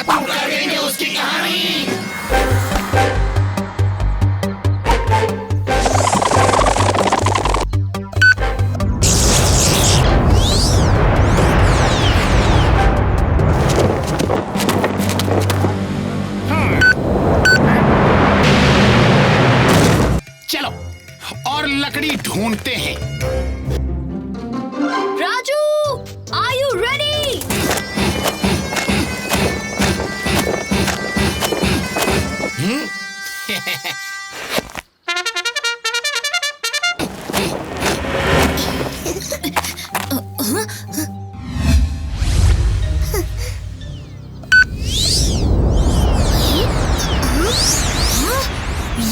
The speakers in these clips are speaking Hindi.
खत्म करेंगे उसकी कहानी। चलो और लकड़ी ढूंढते हैं। Raju, are you ready?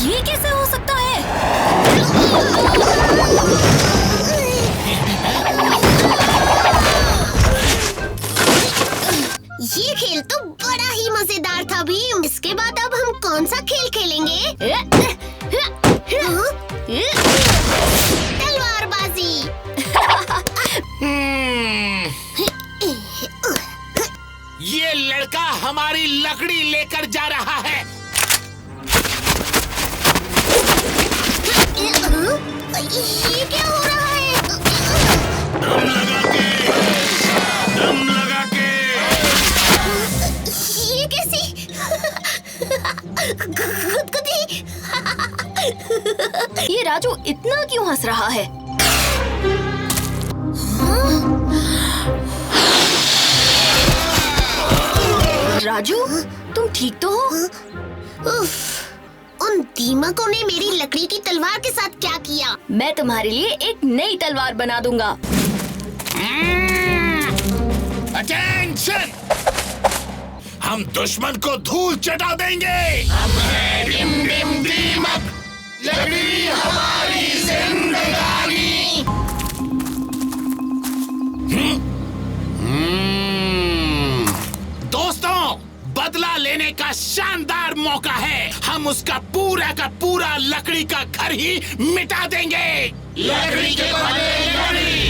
ये कैसे हो सकता है? ये खेल तो बड़ा ही मजेदार था भीम। इसके बाद अब हम कौन सा खेल खेलेंगे? तलवारबाजी। ये लड़का हमारी लकड़ी लेकर जा रहा है। ये क्या हो रहा है? दम लगा के ये कैसी खुदकुशी? ये राजू इतना क्यों हंस रहा है? राजू, तुम ठीक तो हो? उफ, उन दीमकों ने मेरी लकड़ी की तलवार के साथ क्या किया? मैं तुम्हारे लिए एक नई तलवार बना दूंगा। अटेंशन! हम दुश्मन को धूल चटा देंगे। हम हैं डिम डिम दीमक, लकड़ी हमारी जिंदगानी। दोस्तों, बदला लेने का शानदार मौका है। हम उसका पूरा का पूरा लकड़ी का घर ही मिटा देंगे। लकड़ी के बदले लकड़ी।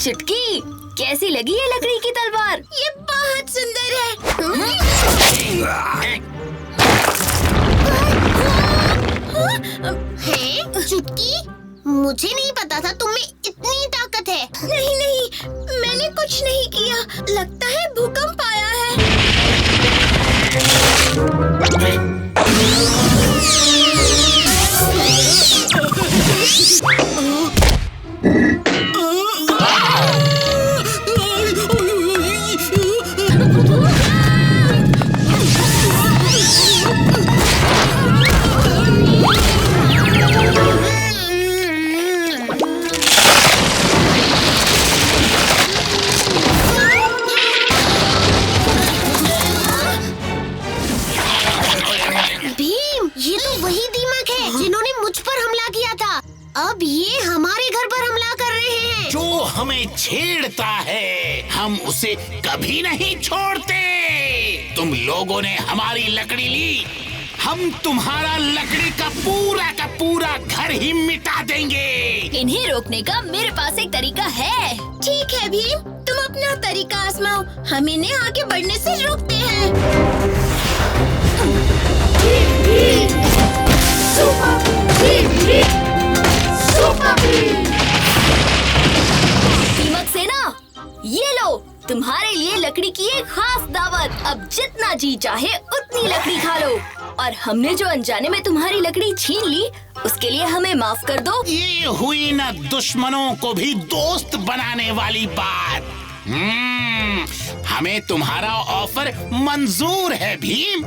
चुटकी, कैसी लगी ये लकड़ी की तलवार? ये बहुत सुंदर है। हैं? चुटकी, मुझे नहीं पता था तुम में इतनी ताकत है। नहीं नहीं, मैंने कुछ नहीं किया। लगता है भूकंप आया है। भीम, ये तो वही दीमक है जिन्होंने मुझ पर हमला किया था। अब ये हमारे घर पर हमला कर रहे हैं। जो हमें छेड़ता है हम उसे कभी नहीं छोड़ते। तुम लोगों ने हमारी लकड़ी ली, हम तुम्हारा लकड़ी का पूरा घर ही मिटा देंगे। इन्हें रोकने का मेरे पास एक तरीका है। ठीक है भीम, तुम अपना तरीका आजमाओ। हम इन्हें आगे बढ़ने से रोकते हैं। दीमक सेना, ये लो तुम्हारे लिए लकड़ी की एक खास दावत। अब जितना जी चाहे उतनी लकड़ी खा लो। और हमने जो अनजाने में तुम्हारी लकड़ी छीन ली, उसके लिए हमें माफ कर दो। ये हुई न दुश्मनों को भी दोस्त बनाने वाली बात। हमें तुम्हारा ऑफर मंजूर है भीम।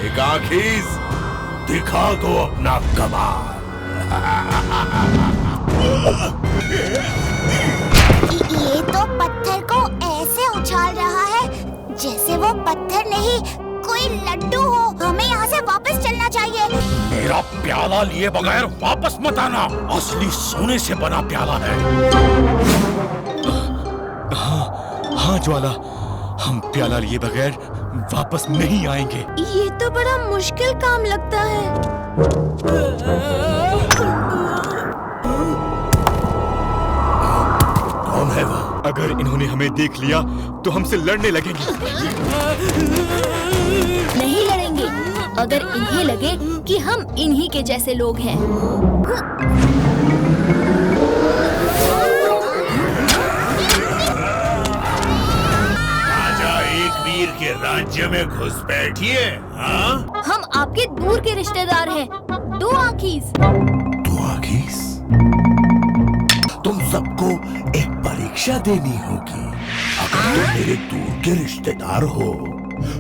एक आखिर दिखा दो अपना कमाल। ये तो पत्थर को ऐसे उछाल रहा है जैसे वो पत्थर नहीं कोई लड्डू हो। हमें यहाँ से वापस चलना चाहिए। मेरा प्याला लिए बगैर वापस मत आना। असली सोने से बना प्याला है। हाँ ज्वाला, हम प्याला लिए बगैर वापस नहीं आएंगे। ये तो बड़ा मुश्किल काम लगता है। अगर इन्होंने हमें देख लिया तो हमसे लड़ने लगेंगे। नहीं लड़ेंगे अगर इन्हें लगे कि हम इन्हीं के जैसे लोग हैं। राजा एक वीर के राज्य में घुस बैठिए। हाँ? हम आपके दूर के रिश्तेदार हैं, दो आखीज। दो आखीज? तुम सबको एक परीक्षा देनी होगी। अगर तुम मेरे दूर के रिश्तेदार हो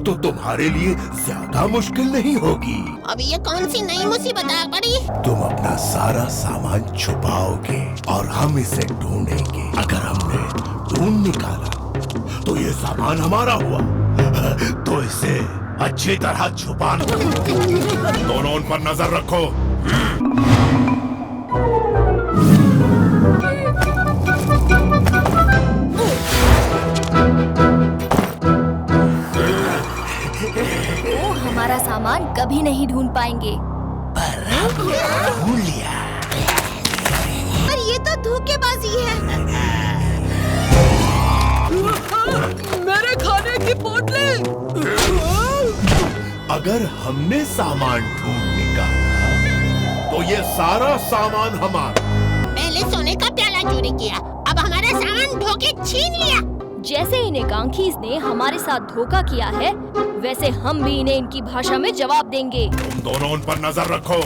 तो तुम्हारे लिए ज्यादा मुश्किल नहीं होगी। अब ये कौन सी नई मुसीबत आ पड़ी? तुम अपना सारा सामान छुपाओगे और हम इसे ढूंढेंगे। अगर हमने ढूंढ निकाला तो ये सामान हमारा हुआ, तो इसे अच्छी तरह छुपाना। दोनों उन पर नजर रखो। वो हमारा सामान कभी नहीं ढूंढ पाएंगे। ढूंढ लिया। पर ये तो धोखेबाजी है। मेरे खाने की पोटली। अगर हमने सामान ढूंढ निकाला तो ये सारा सामान हमारा। पहले सोने का प्याला चोरी किया, अब हमारा सामान धोखे छीन लिया। जैसे इन एकांखीज ने हमारे साथ धोखा किया है, वैसे हम भी इन्हें इनकी भाषा में जवाब देंगे। तुम दोनों उन पर नजर रखो।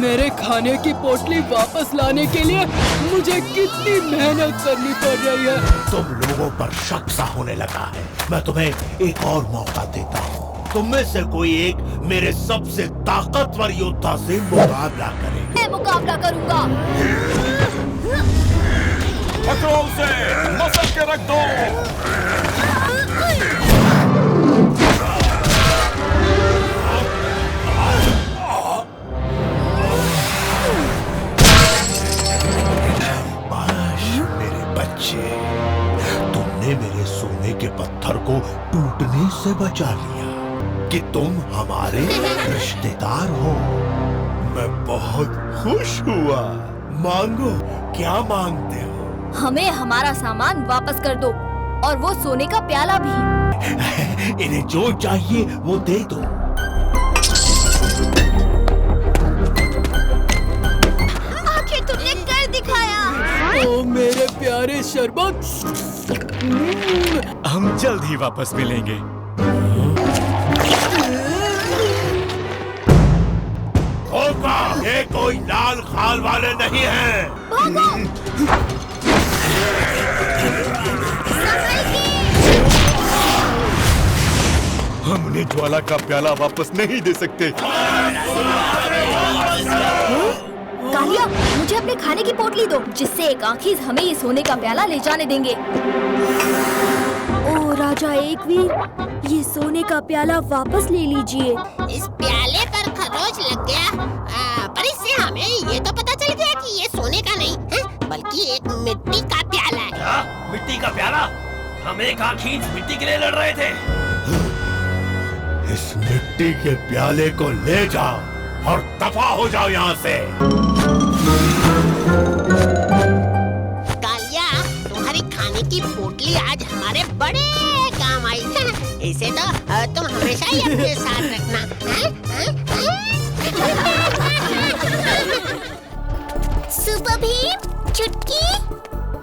मेरे खाने की पोटली वापस लाने के लिए मुझे कितनी मेहनत करनी पड़ रही है। तुम लोगों पर शक सा होने लगा है। मैं तुम्हें एक और मौका देता हूँ। तुम में से कोई एक मेरे सबसे ताकतवर योद्धा से मुकाबला करेगा। मैं मुकाबला करूंगा। पकड़ो उसे, मसल के रख दो। मेरे बच्चे, तुमने मेरे सोने के पत्थर को टूटने से बचा लिया कि तुम हमारे रिश्तेदार हो। मैं बहुत खुश हुआ। मांगो, क्या मांगते हो? हमें हमारा सामान वापस कर दो और वो सोने का प्याला भी। इन्हें जो चाहिए वो दे दो। आखिर तुमने कर दिखाया। ओ मेरे प्यारे शरबत। हम जल्द ही वापस मिलेंगे। होगा, ये कोई लाल खाल वाले नहीं हैं। हमने ज्वाला का प्याला वापस नहीं दे सकते। कालिया, मुझे अपने खाने की पोटली दो, जिससे एकांखीज हमें ये सोने का प्याला ले जाने देंगे। ओ राजा एक वीर, ये सोने का प्याला वापस ले लीजिए। इस प्याले पर खरोच लग गया, पर इससे हमें ये तो पता चल गया कि ये सोने का नहीं है, बल्कि एक मिट्टी का प्याला है। क्या? मिट्टी का प्याला? हम एक आखीज मिट्टी के लिए लड़ रहे थे। इस मिट्टी के प्याले को ले जाओ और दफा हो जाओ यहाँ से। कालिया, तुम्हारी खाने की पोटली आज हमारे बड़े काम आई है। इसे तो तुम हमेशा ही अपने साथ रखना। सुपर भीम, चुटकी।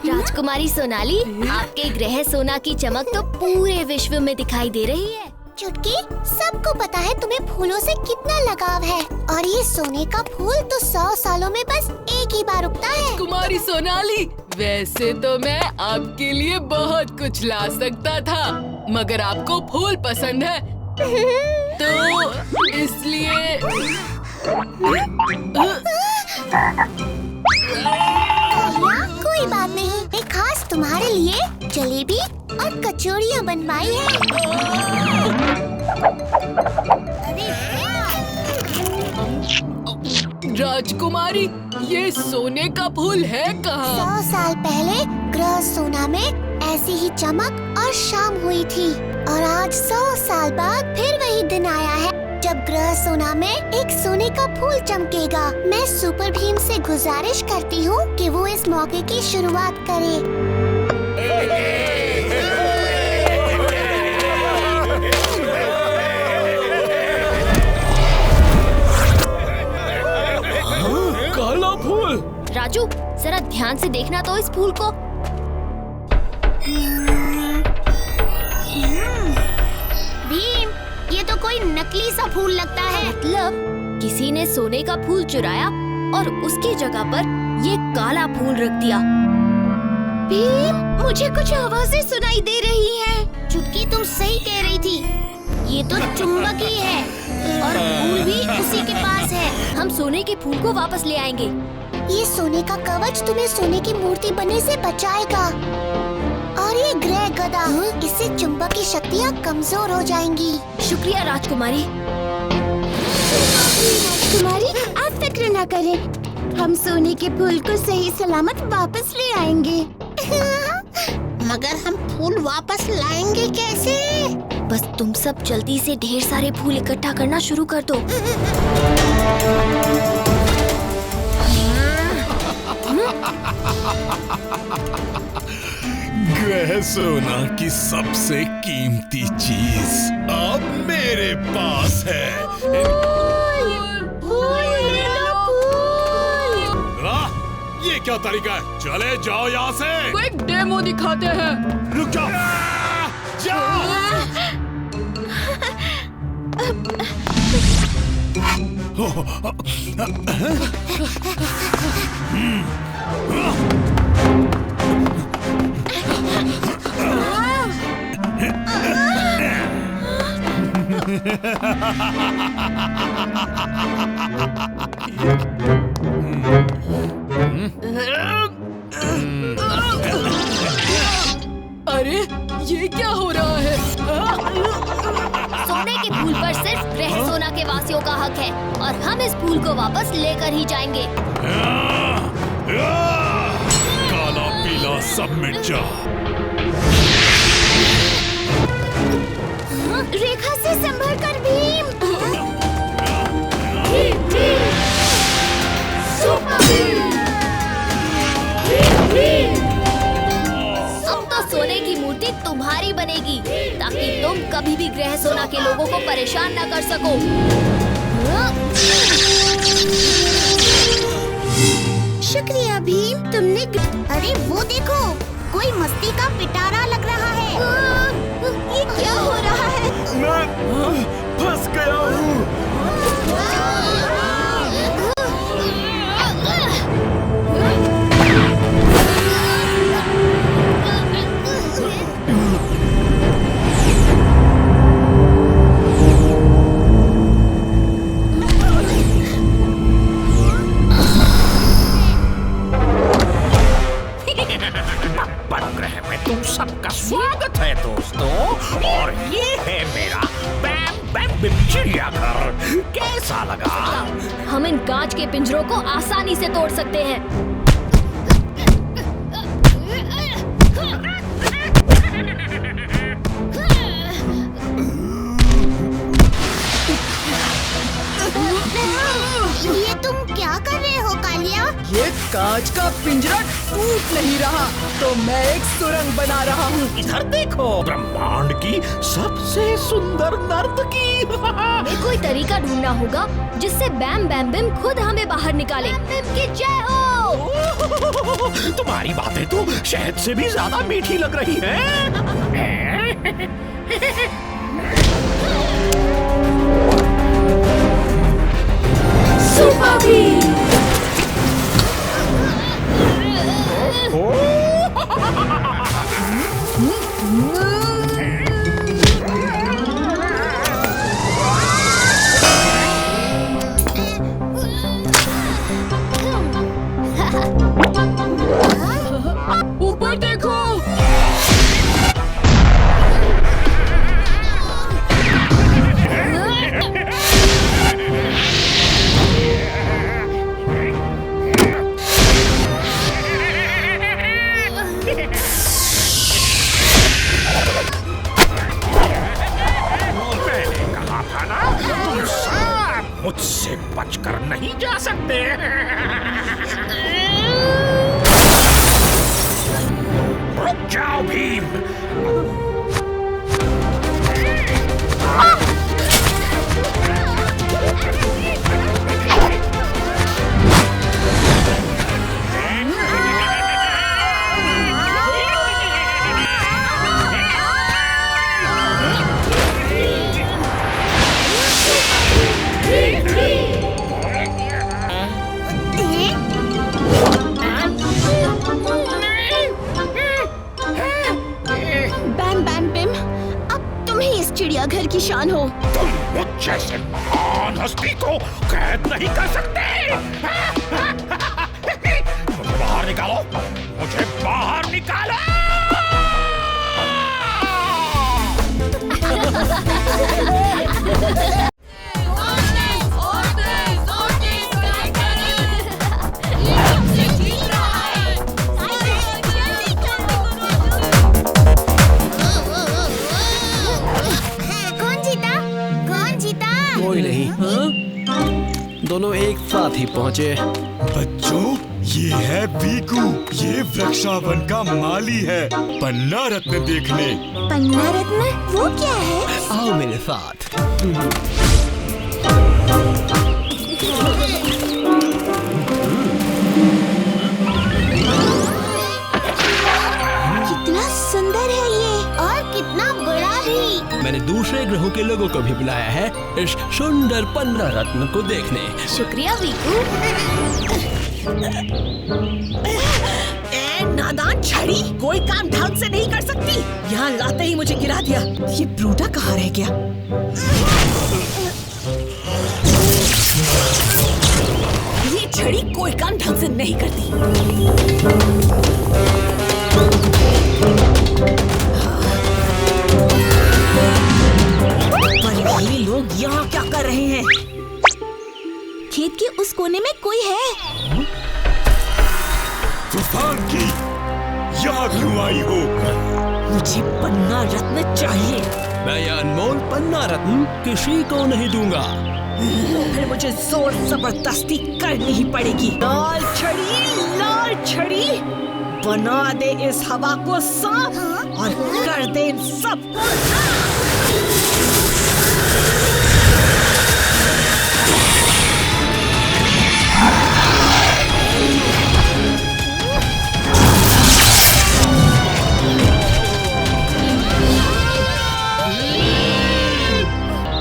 राजकुमारी सोनाली, आपके ग्रह सोना की चमक तो पूरे विश्व में दिखाई दे रही है। चुटकी, सबको पता है तुम्हें फूलों से कितना लगाव है, और ये सोने का फूल तो 100 सालों में बस एक ही बार उगता है। कुमारी सोनाली, वैसे तो मैं आपके लिए बहुत कुछ ला सकता था, मगर आपको फूल पसंद है, तो इसलिए कोई बात नहीं, मैं खास तुम्हारे लिए जलेबी और कचौड़ियाँ बनवाई है। राजकुमारी, ये सोने का फूल है कहाँ? 100 साल पहले ग्रह सोना में ऐसी ही चमक और शाम हुई थी, और आज 100 साल बाद फिर वही दिन आया है जब ग्रह सोना में एक सोने का फूल चमकेगा। मैं सुपर भीम से गुजारिश करती हूँ कि वो इस मौके की शुरुआत करे। काला फूल। राजू, जरा ध्यान से देखना तो इस फूल को। भीम, ये तो कोई नकली सा फूल लगता है। मतलब किसी ने सोने का फूल चुराया और उसकी जगह पर ये काला फूल रख दिया। भीम, मुझे कुछ आवाजें सुनाई दे रही हैं। चुटकी, तुम सही कह रही थी। ये तो चुंबक ही है और फूल भी उसी के पास है। हम सोने के फूल को वापस ले आएंगे। ये सोने का कवच तुम्हें सोने की मूर्ति बनने से बचाएगा। और ये ग्रह गदा, इससे चुंबक की शक्तियाँ कमजोर हो जाएंगी। शुक्रिया राजकुमारी। कुमारी, आप फिक्र न करें, हम सोने के फूल को सही सलामत वापस ले आएंगे। मगर हम फूल वापस लाएंगे कैसे? बस तुम सब जल्दी से ढेर सारे फूल इकट्ठा करना शुरू कर दो। ग्रह सोना की सबसे कीमती चीज अब मेरे पास है। ये क्या तरीका है? चले जाओ यहाँ से। वो एक डेमो दिखाते हैं। रुक जाओ। जाओ। अरे ये क्या हो रहा है? सोने के फूल पर सिर्फ ग्रह सोना के वासियों का हक है और हम इस फूल को वापस लेकर ही जाएंगे। काला पीला सब मिट जा। रेखा से संभल कर भीम। अब तो सोने की मूर्ति तुम्हारी बनेगी ताकि तुम कभी भी ग्रह सोना के लोगों को परेशान न कर सको। शुक्रिया भीम, तुमने अरे वो देखो, कोई मस्ती का पिटारा लग रहा है। ये क्या हो रहा है? मैं फंस गया हूँ। ग्रह में तुम सबका स्वागत है दोस्तों, और ये है मेरा बैम बैम बिम चिड़ियाघर। कैसा लगा? हम इन कांच के पिंजरों को आसानी से तोड़ सकते हैं। ये तुम क्या कर रहे हो कालिया? ये कांच का पिंजरा टूट नहीं रहा तो मैं एक सुरंग बना रहा हूँ। इधर देखो, ब्रह्मांड की सबसे सुंदर नर्तकी। हमें कोई तरीका ढूंढना होगा जिससे बैम बैम बिम खुद हमें बाहर निकाले। बिम की जय हो। तुम्हारी बातें तो शहद से भी ज्यादा मीठी लग रही हैं। सुपर भीम। ऊपर देखो। मुझसे बचकर नहीं जा सकते। रुक जाओ भीम। चिड़ियाघर की शान हो। तुम मुझ जैसे महान हस्ती को कैद नहीं कर सकते। मुझे बाहर निकालो, मुझे बाहर निकालो। कोई नहीं। हाँ? दोनों एक साथ ही पहुँचे। बच्चों, ये है बीकू। ये वृक्षावन का माली है। पन्ना रत्न देखने। पन्ना रत्न वो क्या है? आओ मेरे साथ। कितना सुंदर है ये, और कितना बड़ा भी। मैंने दूसरे ग्रहों के लोगों को भी बुलाया है इस सुंदर पन्ना रत्न को देखने। शुक्रिया वीकू। नादान छड़ी, कोई काम ढंग से नहीं कर सकती। यहाँ लाते ही मुझे गिरा दिया। ये ब्रूटा कहाँ रह गया? ये छड़ी कोई काम ढंग से नहीं करती। पर ये लोग यहाँ क्या कर रहे हैं? खेत के उस कोने में कोई है। तूफान की, यहाँ क्यों आई हो? मुझे पन्ना रत्न चाहिए। मैं ये अनमोल पन्ना रत्न किसी को नहीं दूंगा। फिर मुझे जोर जबरदस्ती करनी ही पड़ेगी। लाल छड़ी, बना दे इस हवा को साफ और कर दे इन सबको।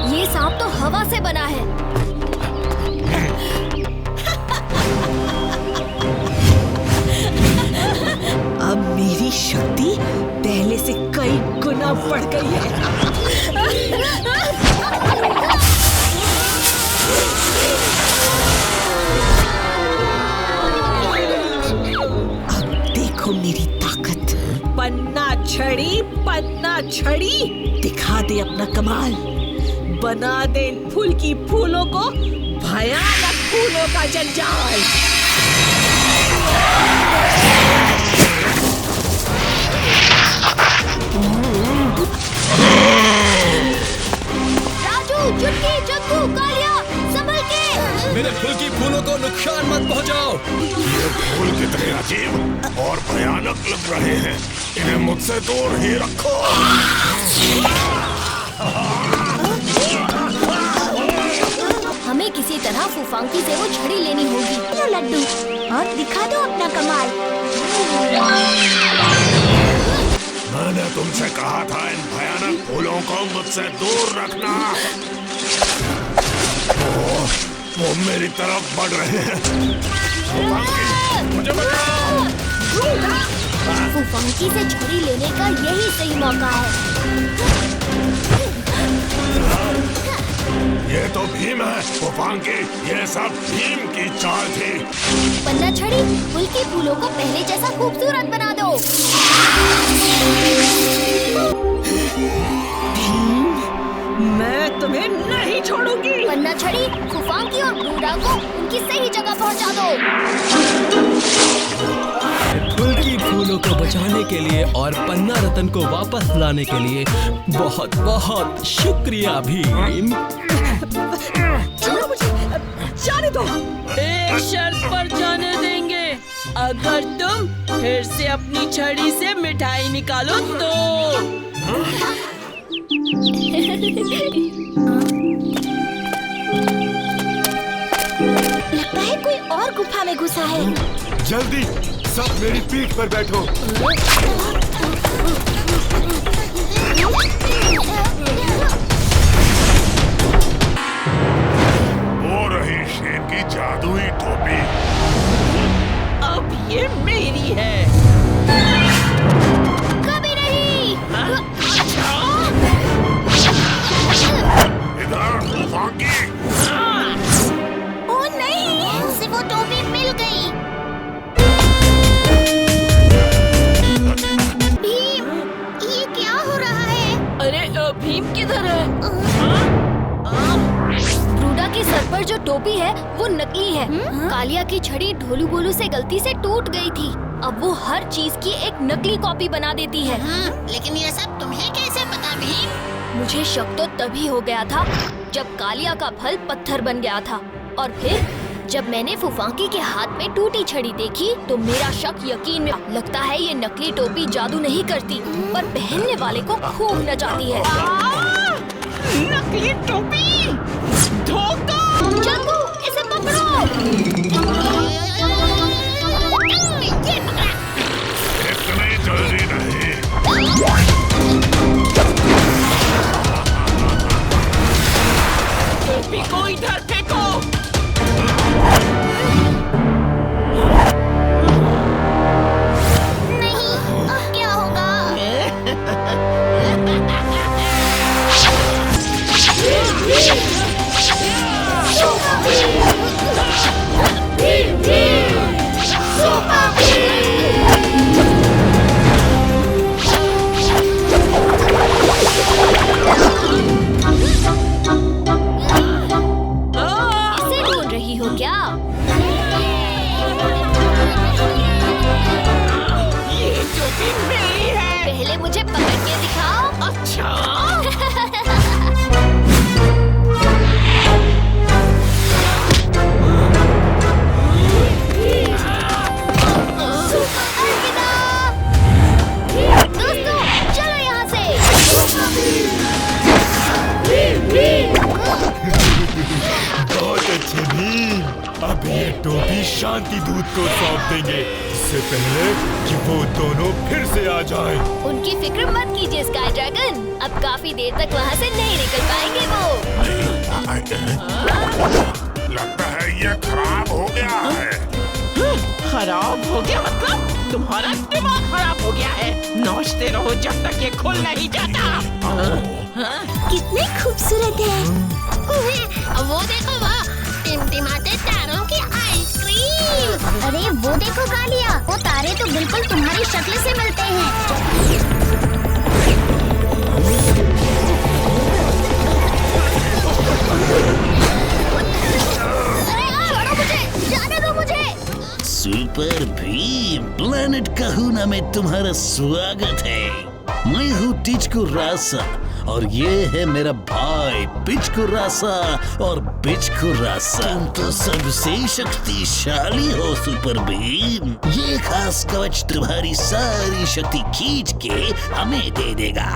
ये सांप तो हवा से बना है। अब मेरी शक्ति पहले से कई गुना बढ़ गई है। अब देखो मेरी ताकत। पन्ना छड़ी, दिखा दे अपना कमाल। बना दे इन फूल की फूलों को भयानक फूलों का जंजाल। राजू, चुटकी, चक्कू, कालिया, संभल के। मेरे फूल की फूलों को नुकसान मत पहुंचाओ। ये फूल कितने अजीब और भयानक लग रहे हैं। इन्हें मुझसे दूर ही रखो। हमें किसी तरह फूफांकी से वो छड़ी लेनी होगी। लो लड्डू, और दिखा दो अपना कमाल। मैंने तुमसे कहा था इन भयानक फूलों को मुझसे दूर रखना। वो मेरी तरफ बढ़ रहे हैं। मुझे बचाओ। फूफांकी से छड़ी लेने का यही सही मौका है। ये तो भीम है। फूफांकी, ये सब भीम की चाल थी। पन्ना छड़ी, फूल के फूलों को पहले जैसा खूबसूरत बना दो। मैं तुम्हें नहीं छोड़ूंगी। पन्ना छड़ी, फूफांकी और ब्रूडा को उनकी सही जगह पहुंचा दो। फूल की फूलों को बचाने के लिए और पन्ना रत्न को वापस लाने के लिए बहुत बहुत शुक्रिया भीम। छोड़ो मुझे। जाने दो। एक शर्त पर जाने देंगे, अगर तुम फिर से अपनी छड़ी से मिठाई निकालो तो। लगता है कोई और गुफा में घुसा है। जल्दी सब मेरी पीठ पर बैठो। वो रही शेर की जादुई टोपी। अब ये मेरी है। कभी नहीं। इधर फूफांगी। ओ नहीं, उसे वो टोपी मिल गई। भीम, ये क्या हो रहा है? अरे भीम किधर है? ब्रूडा के सर पर जो टोपी है वो नकली है। कालिया की छड़ी ढोलू बोलू से गलती से टूट गई थी। अब वो हर चीज की एक नकली कॉपी बना देती है। लेकिन ये सब तुम्हें कैसे पता भीम? मुझे शक तो तभी हो गया था जब कालिया का फल पत्थर बन गया था, और फिर जब मैंने फुफांकी के हाथ में टूटी छड़ी देखी तो मेरा शक यकीन में लगता है ये नकली टोपी जादू नहीं करती पर पहनने वाले को खूब नचाती है। नकली टोपी, धोखा। जंगू, इसे पकड़ो। इतनी जल्दी नहीं। टोपी को इधर फेंको। नहीं, अब क्या होगा? इसे ढूंढ रही हो क्या? ये टोपी मेरी है। पहले मुझे पकड़ के दिखाओ। अच्छा। दोस्तों, चलो यहाँ से। बहुत अच्छे भीम। अब ये टोपी शांति दूत को सौंप देंगे, इससे पहले कि वो दोनों फिर से आ जाएं। उनकी फिक्र मत कीजिए स्काई ड्रैगन, अब काफी देर तक वहाँ से नहीं निकल पाएंगे वो। लगता है ये खराब हो गया है। खराब हो गया मतलब? तुम्हारा दिमाग खराब हो गया है। नाचते रहो जब तक ये खुल नहीं जाता। कितने खूबसूरत है। वो देखो वहाँ टिमटिमाते तारों की आइसक्रीम। अरे वो देखो कालिया, वो तारे तो बिल्कुल तुम्हारी शक्ल से मिलते हैं। छोड़ो मुझे, जाने दो मुझे। सुपर भीम प्लेनेट कहूना में तुम्हारा स्वागत है। मैं हूँ टिचकू रासा और ये है मेरा भाई पिचकू रासा और बिचकू रासा। तुम तो सबसे शक्तिशाली हो सुपर भीम। ये खास कवच तुम्हारी सारी शक्ति खींच के हमें दे देगा।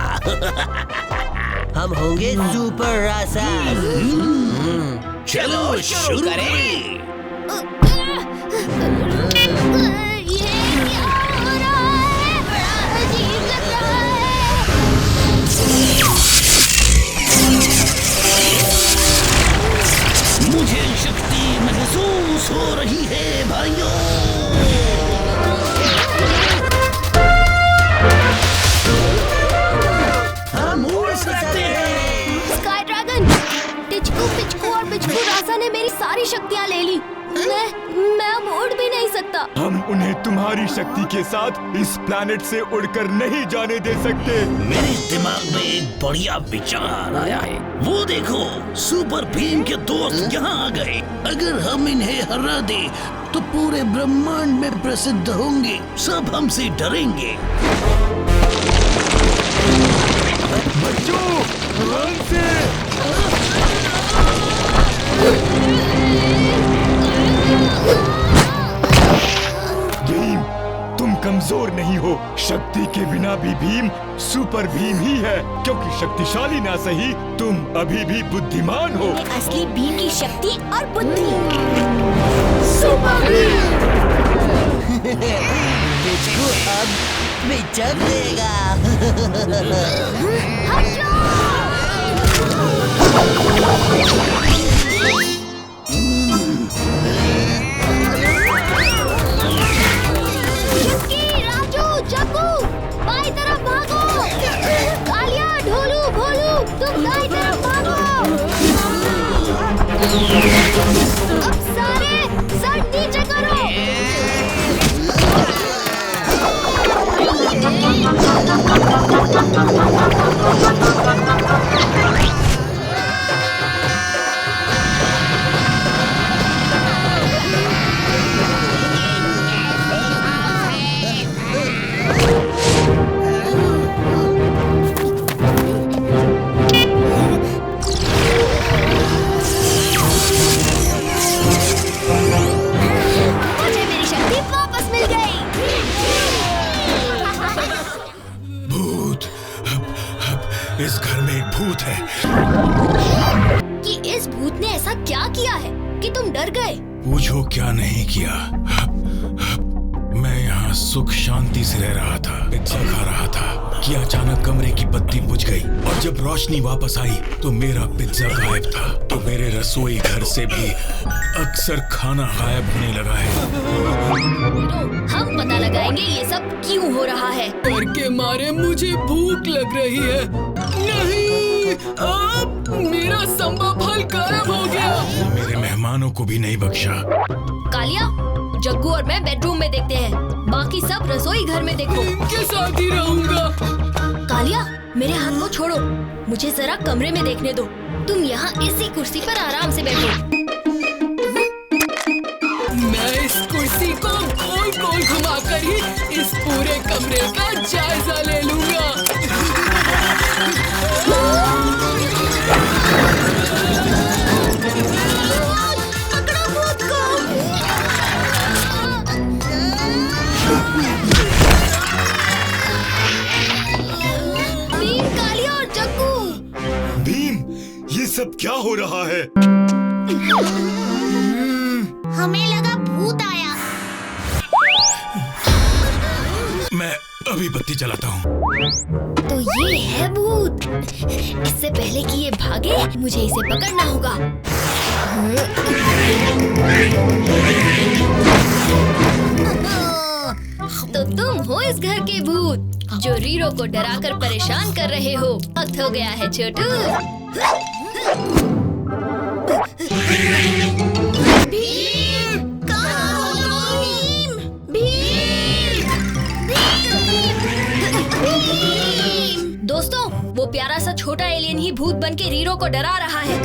हम होंगे सुपर रासा। चलो शुरू करें। ये क्या हो रहा है? बड़ा अजीब लग रहा है। मुझे शक्ति महसूस हो रही है भाइयों। हम उड़ सकते हैं। स्काई ड्रैगन, टिचकू, पिचकू और बिचकू रासा ने मेरी सारी शक्तियाँ ले ली। मैं अब उड़ भी नहीं सकता। हम उन्हें तुम्हारी शक्ति के साथ इस प्लैनेट से उड़कर नहीं जाने दे सकते। मेरे दिमाग में एक बढ़िया विचार आया है। वो देखो, सुपर भीम के दोस्त यहाँ आ गए। अगर हम इन्हें हरा दे तो पूरे ब्रह्मांड में प्रसिद्ध होंगे। सब हमसे डरेंगे। बच्चों, ध्यान से। शक्ति के बिना भी भीम सुपर भीम ही है, क्योंकि शक्तिशाली ना सही, तुम अभी भी बुद्धिमान हो। असली भीम की शक्ति और बुद्धि सुपर भीम तुझको अब बिचक देगा। राजू, जग्गू, बाई तरफ भागो। कालिया, ढोलू, भोलू, तुम दाई तरफ भागो। अब सारे सर नीचे करो। मुझे मेरी शक्ति वापस मिल गई। भूत, इस घर में एक भूत है। कि इस भूत ने ऐसा क्या किया है कि तुम डर गए? पूछो क्या नहीं किया। मैं यहाँ सुख शांति से रह रहा था, पिज्जा खा रहा था कि अचानक कमरे की बत्ती बुझ गई और जब रोशनी वापस आई तो मेरा पिज्जा गायब था। तो मेरे रसोई घर से भी अक्सर खाना गायब होने लगा है। हम पता लगाएंगे ये सब क्यों हो रहा है। डर के मारे मुझे भूख लग रही है। नहीं, अब मेरा संभव फल गायब हो गया। मेरे मेहमानों को भी नहीं बख्शा। कालिया, जग्गू और मैं बेडरूम में देखते हैं, बाकी सब रसोई घर में देखो। इनके साथ ही रहूंगा। कालिया, मेरे हाथ को छोड़ो, मुझे जरा कमरे में देखने दो। तुम यहाँ इसी कुर्सी पर आराम से बैठो। मैं इस कुर्सी को गोल गोल घुमाकर ही इस पूरे कमरे का जायजा ले लूंगा। पकड़ो भूत को। भीम, कालिया और जग्गू। भीम, ये सब क्या हो रहा है? हमें लगा भूत आया। मैं अभी बत्ती जलाता हूँ। तो ये है भूत। इससे पहले कि ये भागे, मुझे इसे पकड़ना होगा। तो तुम हो इस घर के भूत जो रीरो को डराकर परेशान कर रहे हो। वक्त हो गया है छोटू। भीम, कहाँ हो तुम? भीम, भीम। दोस्तों, वो प्यारा सा छोटा एलियन ही भूत बन के रीरो को डरा रहा है।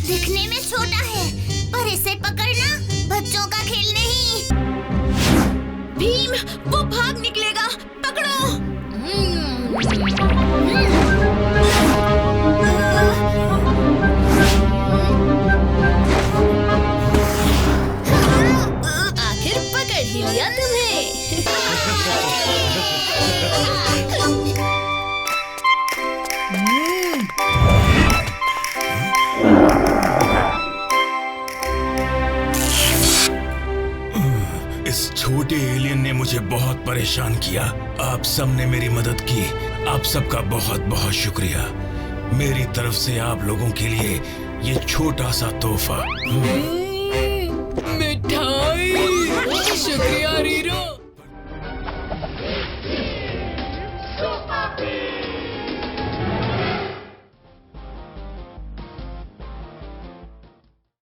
दिखने में छोटा है, पर इसे पकड़ना बच्चों का खेल नहीं। भीम, वो भाग निकलेगा, पकड़ो। आखिर पकड़ ही लिया तुम्हें। इस छोटे एलियन ने मुझे बहुत परेशान किया। आप सबने मेरी मदद की। आप सबका बहुत बहुत शुक्रिया। मेरी तरफ से आप लोगों के लिए ये छोटा सा तोहफा। मिठाई। शुक्रिया